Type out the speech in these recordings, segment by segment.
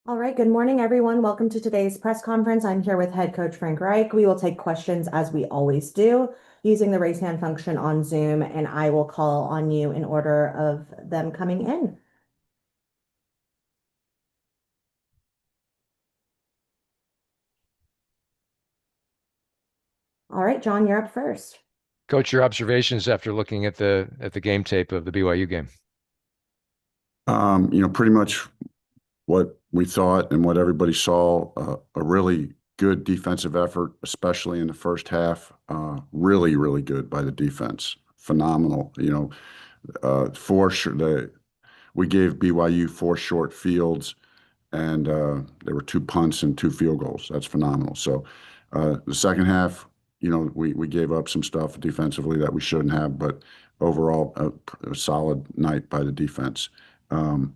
All right, good morning, everyone. Welcome to today's press conference. I'm here with head coach Frank Reich. We will take questions as we always do using the raise hand function on Zoom, and I will call on you in order of them coming in. All right, John, you're up first. Coach, your observations after looking at the game tape of the BYU game. Pretty much what we thought and what everybody saw, a really good defensive effort, especially in the first half. Really, really good by the defense. Phenomenal. We gave BYU four short fields, and there were two punts and two field goals. That's phenomenal. So the second half, we gave up some stuff defensively that we shouldn't have, but overall, a solid night by the defense. Um,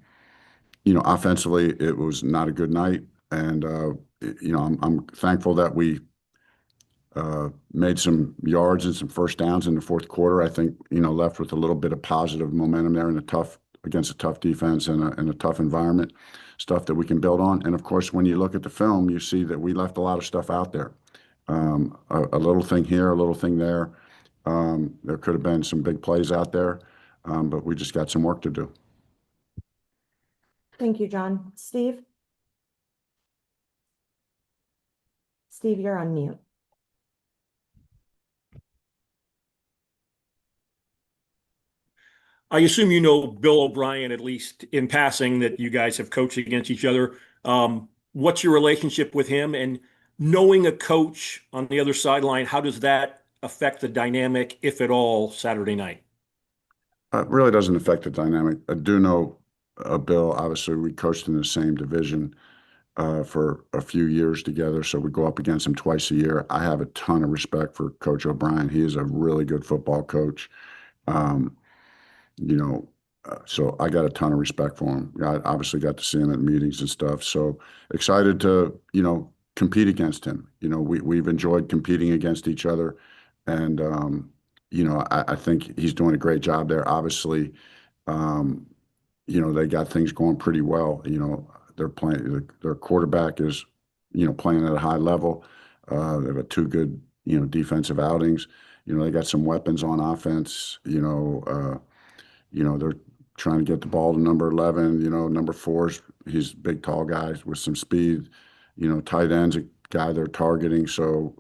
Offensively, it was not a good night, and I'm thankful that we made some yards and some first downs in the fourth quarter. I think left with a little bit of positive momentum there in against a tough defense and a tough environment, stuff that we can build on. And of course, when you look at the film, you see that we left a lot of stuff out there. A little thing here, a little thing there. There could have been some big plays out there, but we just got some work to do. Thank you, John. Steve? Steve, you're on mute. I assume you know Bill O'Brien, at least in passing, that you guys have coached against each other. What's your relationship with him? And knowing a coach on the other sideline, how does that affect the dynamic, if at all, Saturday night? It really doesn't affect the dynamic. I do know Bill. Obviously, we coached in the same division for a few years together, so we go up against him twice a year. I have a ton of respect for Coach O'Brien. He is a really good football coach. Um, you know, so I got a ton of respect for him. I obviously got to see him at meetings and stuff. So excited to, compete against him. We've enjoyed competing against each other. And, I think he's doing a great job there. Obviously, um, they got things going pretty well. They're playing, their quarterback is, playing at a high level. They have two good, defensive outings. They got some weapons on offense. They're trying to get the ball to number 11. Number four, he's a big, tall guy with some speed. Tight end's a guy they're targeting. So,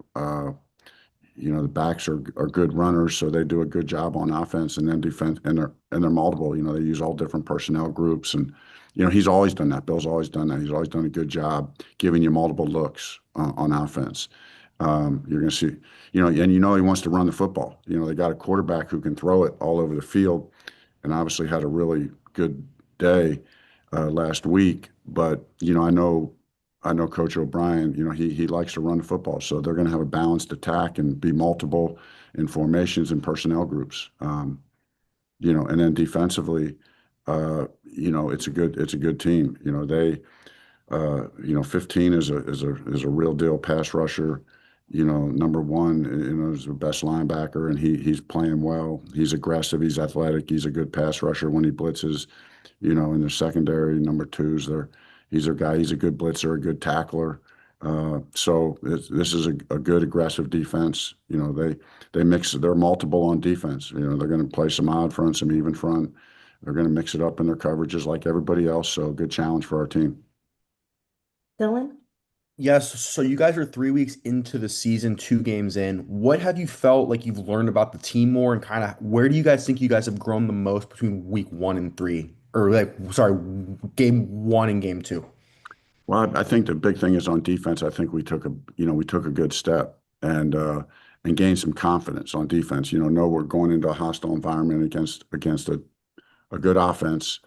the backs are good runners, so they do a good job on offense and then defense, and they're multiple. They use all different personnel groups, and he's always done that. Bill's always done that. He's always done a good job giving you multiple looks on offense. You're going to see, and he wants to run the football. They got a quarterback who can throw it all over the field, and obviously had a really good day last week. But I know Coach O'Brien. He likes to run the football, so they're going to have a balanced attack and be multiple in formations and personnel groups. And then defensively, it's a good team. 15 is a real deal pass rusher. Number one, is the best linebacker, and he's playing well. He's aggressive. He's athletic. He's a good pass rusher when he blitzes. In the secondary, number two's there. He's a guy. He's a good blitzer, a good tackler. So this is a good aggressive defense. They mix. They're multiple on defense. They're going to play some odd front, some even front. They're going to mix it up in their coverages like everybody else. So good challenge for our team. Dylan? Yes, so you guys are 3 weeks into the season, 2 games in. What have you felt like you've learned about the team more, and kind of where do you guys think you guys have grown the most between week 1 and 3? Or sorry, game 1 and game 2? Well, I think the big thing is on defense. I think we took a good step and gained some confidence on defense. Know we're going into a hostile environment against a good offense,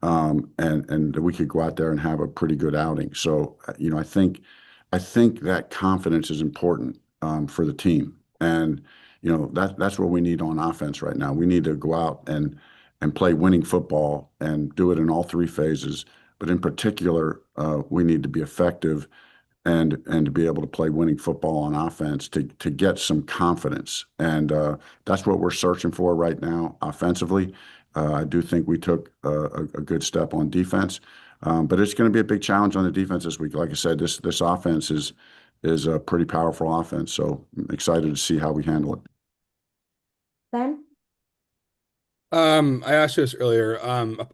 and we could go out there and have a pretty good outing. So, I think that confidence is important for the team, and that's what we need on offense right now. We need to go out and play winning football and do it in all three phases. But in particular, we need to be effective and to be able to play winning football on offense to get some confidence. And that's what we're searching for right now offensively. I do think we took a good step on defense. But it's going to be a big challenge on the defense this week. Like I said, this offense is a pretty powerful offense. So I'm excited to see how we handle it. Ben? I asked you this earlier.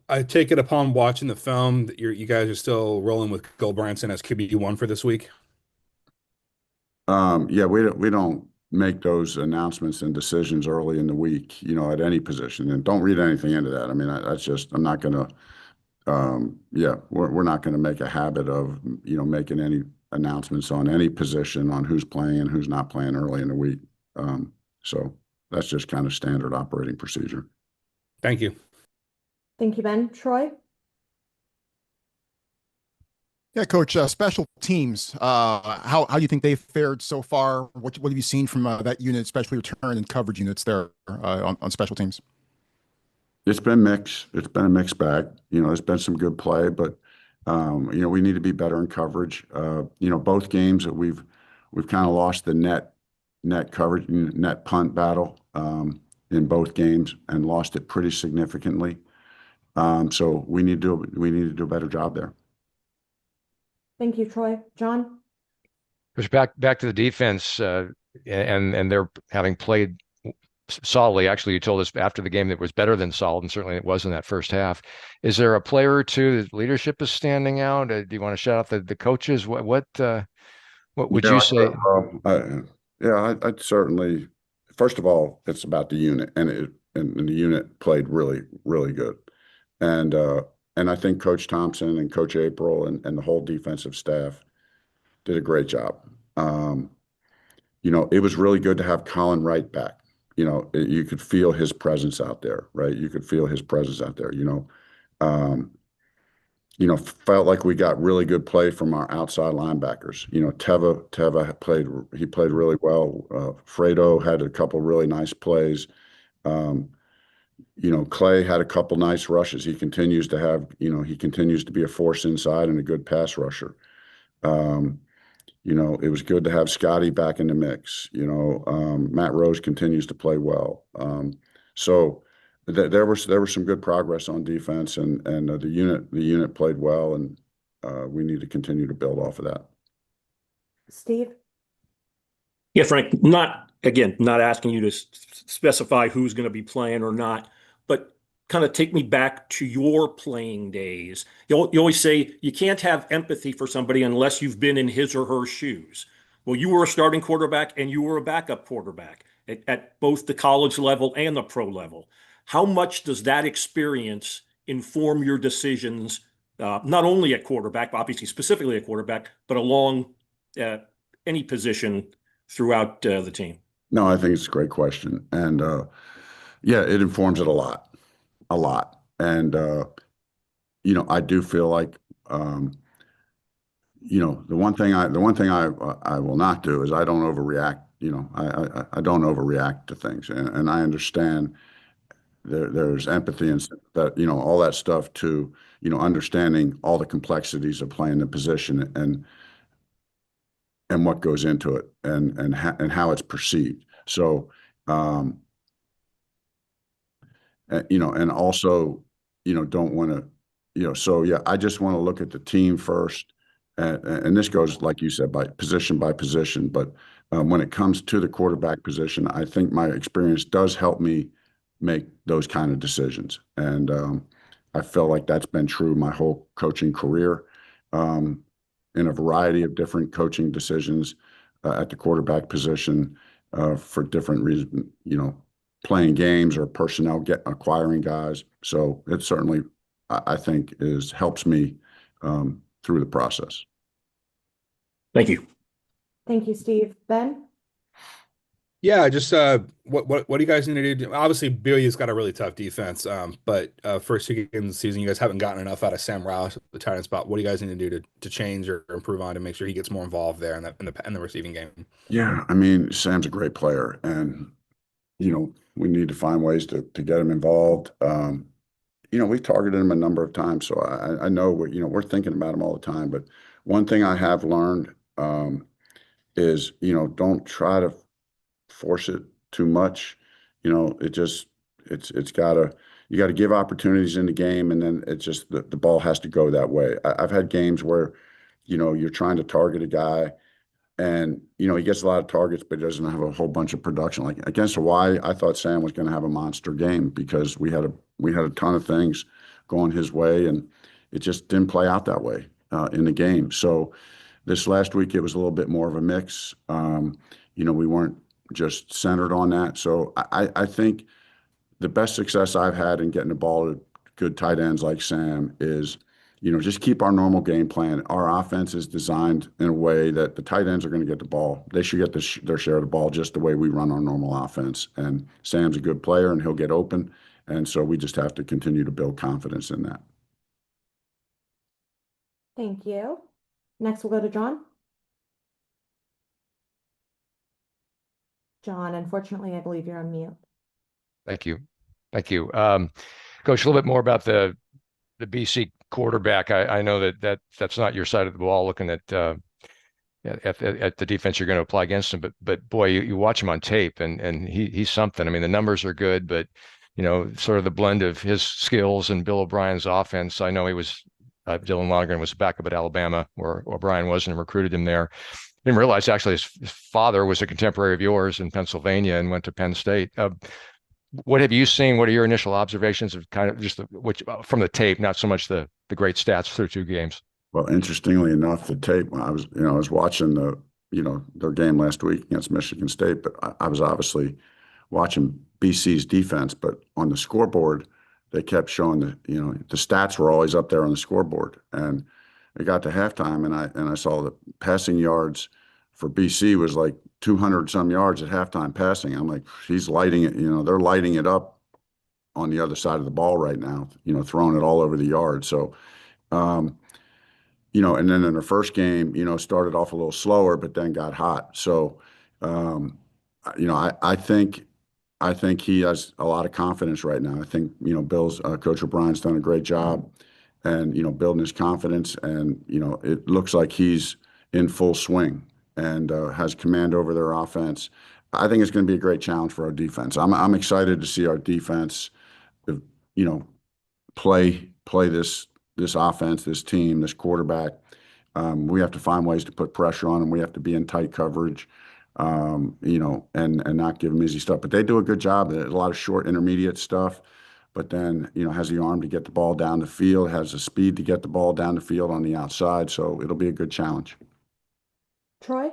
I take it upon watching the film that you guys are still rolling with Gulbranson as QB1 for this week. Yeah, we don't make those announcements and decisions early in the week, at any position, and don't read anything into that. I mean, that's just, I'm not going to, yeah, we're not going to make a habit of, making any announcements on any position on who's playing and who's not playing early in the week. So that's just kind of standard operating procedure. Thank you. Thank you, Ben. Troy? Yeah, Coach, special teams, how do you think they've fared so far? What have you seen from that unit, especially return and coverage units there on special teams? It's been mixed. It's been a mixed bag. There's been some good play, but we need to be better in coverage. Both games that we've kind of lost the net coverage, net punt battle in both games, and lost it pretty significantly. So we need to do a better job there. Thank you, Troy. John? Push back to the defense, and they're having played solidly. Actually, you told us after the game that it was better than solid, and certainly it was in that first half. Is there a player or two that leadership is standing out? Do you want to shout out the coaches? What would you say? I'd certainly. First of all, it's about the unit, and the unit played really, really good, and I think Coach Thompson and Coach April and the whole defensive staff did a great job. It was really good to have Colin Wright back. You could feel his presence out there, right? You could feel his presence out there. Felt like we got really good play from our outside linebackers. Teva played really well. Fredo had a couple really nice plays. Clay had a couple nice rushes. He continues to be a force inside and a good pass rusher. It was good to have Scotty back in the mix. Matt Rose continues to play well. So there was some good progress on defense, and the unit played well, and we need to continue to build off of that. Steve? Yeah, Frank, not asking you to specify who's going to be playing or not, but kind of take me back to your playing days. You always say you can't have empathy for somebody unless you've been in his or her shoes. Well, you were a starting quarterback and you were a backup quarterback at both the college level and the pro level. How much does that experience inform your decisions, not only at quarterback, but obviously specifically at quarterback, but along any position throughout the team? No, I think it's a great question. And yeah, it informs it a lot. And, I do feel like, the one thing I will not do is I don't overreact. I don't overreact to things. And I understand there's empathy and that, all that stuff to, understanding all the complexities of playing the position and what goes into it and how it's perceived. So, and also, don't want to, so yeah, I just want to look at the team first. And this goes, like you said, by position. But when it comes to the quarterback position, I think my experience does help me make those kind of decisions. And I feel like that's been true my whole coaching career, in a variety of different coaching decisions at the quarterback position for different reasons, playing games or personnel acquiring guys. So it certainly, I think, helps me through the process. Thank you. Thank you, Steve. Ben? Yeah, just what do you guys need to do? Obviously, BYU's got a really tough defense, but first 2 games of the season, you guys haven't gotten enough out of Sam Rouse at the tight end spot. What do you guys need to do to change or improve on to make sure he gets more involved there in the receiving game? Yeah, I mean, Sam's a great player, and we need to find ways to get him involved. We targeted him a number of times, so I know we're thinking about him all the time. But one thing I have learned is don't try to force it too much. It's gotta, you got to give opportunities in the game, and then it's just the ball has to go that way. I've had games where, you're trying to target a guy, and he gets a lot of targets, but he doesn't have a whole bunch of production. Like against Hawaii, I thought Sam was going to have a monster game because we had a ton of things going his way, and it just didn't play out that way in the game. So this last week it was a little bit more of a mix. We weren't just centered on that. So I think the best success I've had in getting the ball to good tight ends like Sam is, just keep our normal game plan. Our offense is designed in a way that the tight ends are going to get the ball. They should get their share of the ball just the way we run our normal offense. And Sam's a good player, and he'll get open. And so we just have to continue to build confidence in that. Thank you. Next, we'll go to John. John, unfortunately, I believe you're on mute. Thank you. Thank you. Coach, a little bit more about the BC quarterback. I know that's not your side of the ball, looking at the defense you're going to apply against him. But boy, you watch him on tape, and he's something. I mean, the numbers are good, but sort of the blend of his skills and Bill O'Brien's offense. I know he was Dylan Lonergan was a backup at Alabama, where O'Brien was, and recruited him there. Didn't realize actually his father was a contemporary of yours in Pennsylvania and went to Penn State. What have you seen? What are your initial observations of kind of just from the tape, not so much the great stats through 2 games? Well, interestingly enough, the tape, when I was watching their game last week against Michigan State, but I was obviously watching BC's defense, but on the scoreboard, they kept showing the stats were always up there on the scoreboard. And it got to halftime, and I saw the passing yards for BC was like 200 some yards at halftime passing. I'm like, he's lighting it, they're lighting it up on the other side of the ball right now, throwing it all over the yard. So, and then in the first game, started off a little slower, but then got hot. So, I think he has a lot of confidence right now. I think, Bill's Coach O'Brien's done a great job and, building his confidence, and, it looks like he's in full swing and has command over their offense. I think it's going to be a great challenge for our defense. I'm excited to see our defense, play this offense, this team, this quarterback. We have to find ways to put pressure on them. We have to be in tight coverage, and not give them easy stuff. But they do a good job. A lot of short, intermediate stuff. But then, has the arm to get the ball down the field, has the speed to get the ball down the field on the outside. So it'll be a good challenge. Troy?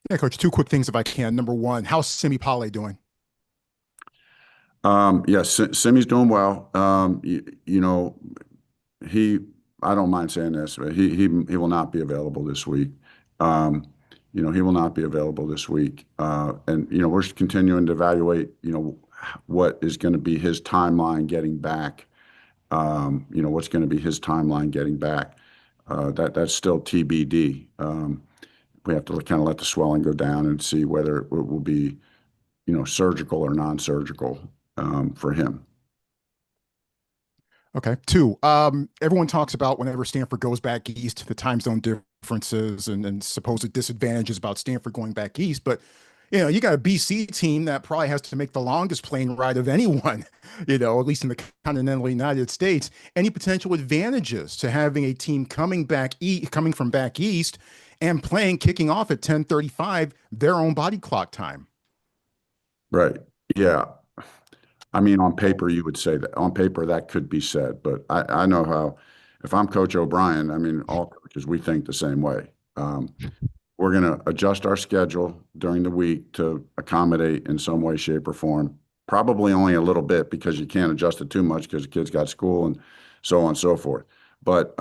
Yeah, Coach, 2 quick things if I can. Number one, how's Simi Pale doing? Simi's doing well. I don't mind saying this, but he will not be available this week. He will not be available this week. And we're continuing to evaluate, what is going to be his timeline getting back. What's going to be his timeline getting back. That's still TBD. We have to kind of let the swelling go down and see whether it will be, surgical or non-surgical for him. Okay. 2, everyone talks about whenever Stanford goes back east, the time zone differences and supposed disadvantages about Stanford going back east. But, you got a BC team that probably has to make the longest plane ride of anyone, at least in the continental United States. Any potential advantages to having a team coming from back east and kicking off at 10:35, their own body clock time? Right. Yeah. I mean, on paper, you would say that. On paper, that could be said. But I know how, if I'm Coach O'Brien, I mean, all coaches, we think the same way. We're going to adjust our schedule during the week to accommodate in some way, shape, or form. Probably only a little bit, because you can't adjust it too much because the kids got school and so on and so forth. But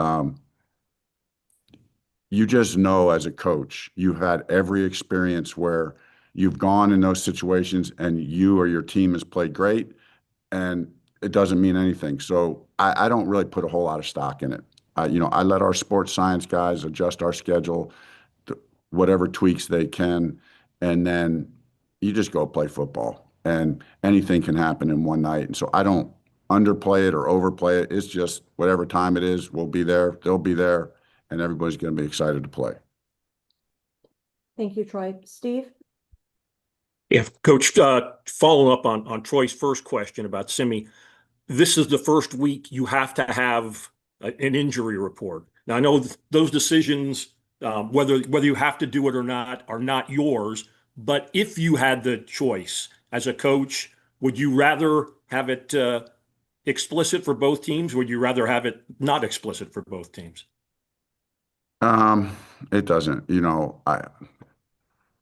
you just know, as a coach, you've had every experience where you've gone in those situations and you or your team has played great, and it doesn't mean anything. So I don't really put a whole lot of stock in it. I let our sports science guys adjust our schedule to whatever tweaks they can, and then you just go play football, and anything can happen in one night. And so I don't underplay it or overplay it. It's just whatever time it is, we'll be there, they'll be there, and everybody's going to be excited to play. Thank you, Troy. Steve? If Coach, following up on Troy's first question about Simi, this is the first week you have to have an injury report. Now I know those decisions, whether you have to do it or not, are not yours. But if you had the choice as a coach, would you rather have it explicit for both teams? Would you rather have it not explicit for both teams? It doesn't,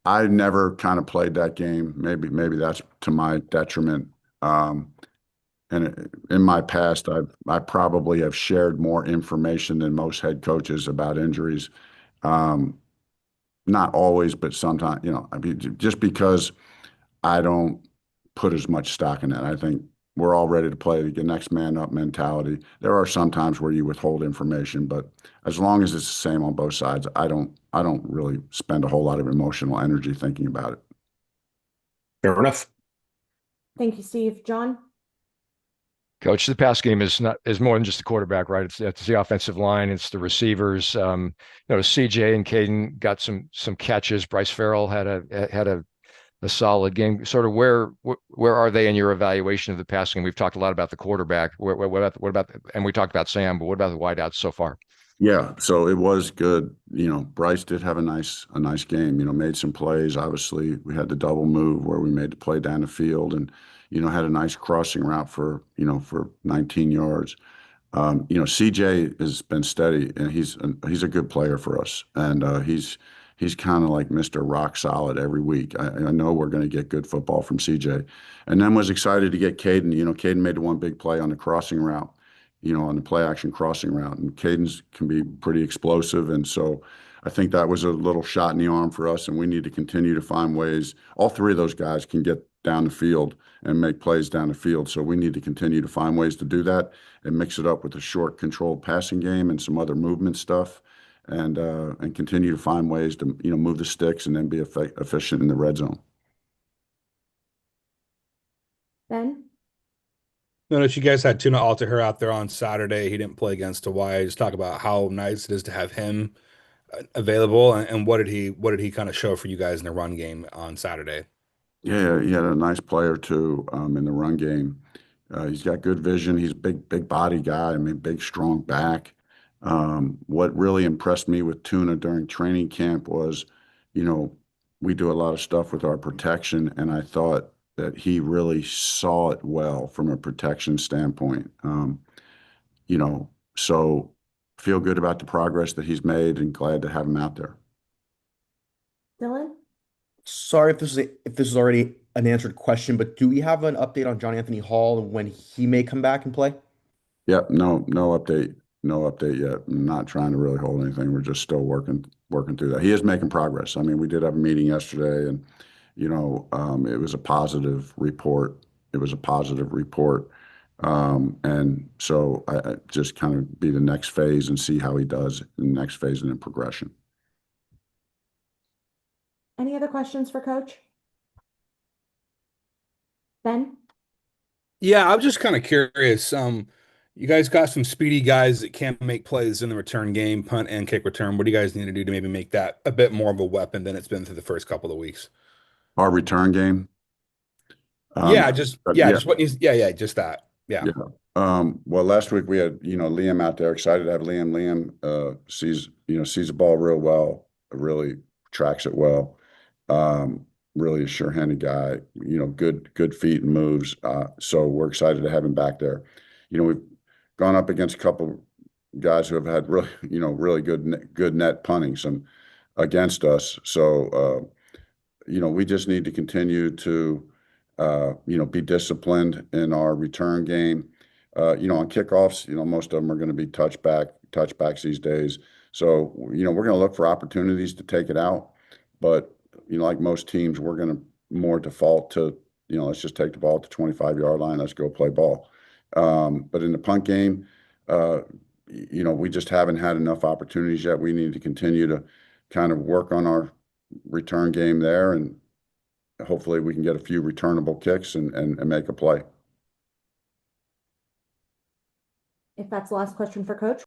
I never kind of played that game. Maybe that's to my detriment. And in my past, I probably have shared more information than most head coaches about injuries. Um, Not always, but sometimes, I mean, just because I don't put as much stock in that. I think we're all ready to play the next man up mentality. There are some times where you withhold information, but as long as it's the same on both sides, I don't really spend a whole lot of emotional energy thinking about it. Fair enough. Thank you, Steve. John? Coach, the pass game is more than just the quarterback, right? It's the offensive line, it's the receivers. CJ and Caden got some catches. Bryce Farrell had a solid game. Sort of where are they in your evaluation of the passing game? We've talked a lot about the quarterback. What about and we talked about Sam, but what about the wideouts so far? Yeah, so it was good. Bryce did have a nice game. Made some plays. Obviously, we had the double move where we made the play down the field, and had a nice crossing route for 19 yards. CJ has been steady, and he's a good player for us, and he's kind of like Mr. Rock Solid every week. I know we're going to get good football from CJ, and then was excited to get Caden. Caden made the one big play on the crossing route, on the play action crossing route, and Caden's can be pretty explosive, and so I think that was a little shot in the arm for us, and we need to continue to find ways. All three of those guys can get down the field and make plays down the field, so we need to continue to find ways to do that and mix it up with a short, controlled passing game and some other movement stuff, and continue to find ways to move the sticks and then be efficient in the red zone. Ben? Notice you guys had Tuna Altaher out there on Saturday. He didn't play against Hawaii. Just talk about how nice it is to have him available, and what did he kind of show for you guys in the run game on Saturday? Yeah, he had a nice player too in the run game. He's got good vision. He's a big body guy. I mean, big, strong back. What really impressed me with Tuna during training camp was, we do a lot of stuff with our protection, and I thought that he really saw it well from a protection standpoint. So feel good about the progress that he's made and glad to have him out there. Dylan? Sorry if this is already an answered question, but do we have an update on John Anthony Hall and when he may come back and play? Yep, no update. No update yet. I'm not trying to really hold anything. We're just still working through that. He is making progress. I mean, we did have a meeting yesterday, and it was a positive report. And so I just kind of be the next phase and see how he does in the next phase and in progression. Any other questions for Coach? Ben? Yeah, I'm just kind of curious. You guys got some speedy guys that can make plays in the return game, punt and kick return. What do you guys need to do to maybe make that a bit more of a weapon than it's been through the first couple of weeks? Our return game. Yeah, Just just that. Yeah. Yeah. Well, last week we had, Liam out there, excited to have Liam. Liam sees the ball real well, really tracks it well. Really a sure-handed guy, good feet and moves. So we're excited to have him back there. We've gone up against a couple guys who have had really, really good net punting against us. So we just need to continue to be disciplined in our return game. On kickoffs, most of them are going to be touchbacks these days. So, we're going to look for opportunities to take it out. But, like most teams, we're going to more default to, let's just take the ball to 25-yard line. Let's go play ball. But in the punt game, we just haven't had enough opportunities yet. We need to continue to kind of work on our return game there, and hopefully we can get a few returnable kicks and make a play. If that's the last question for Coach,